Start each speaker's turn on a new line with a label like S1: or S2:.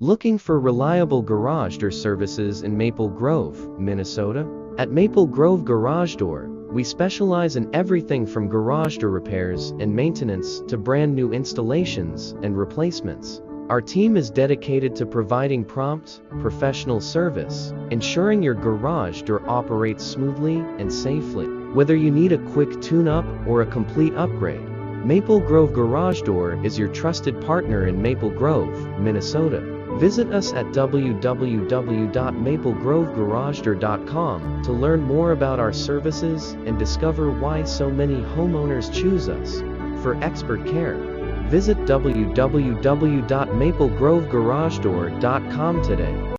S1: Looking for reliable garage door services in Maple Grove, Minnesota? At Maple Grove Garage Door, we specialize in everything from garage door repairs and maintenance to brand new installations and replacements. Our team is dedicated to providing prompt, professional service, ensuring your garage door operates smoothly and safely. Whether you need a quick tune-up or a complete upgrade, Maple Grove Garage Door is your trusted partner in Maple Grove, Minnesota. Visit us at www.maplegroveGarageDoor.com to learn more about our services and discover why so many homeowners choose us. For expert care, visit www.maplegroveGarageDoor.com today.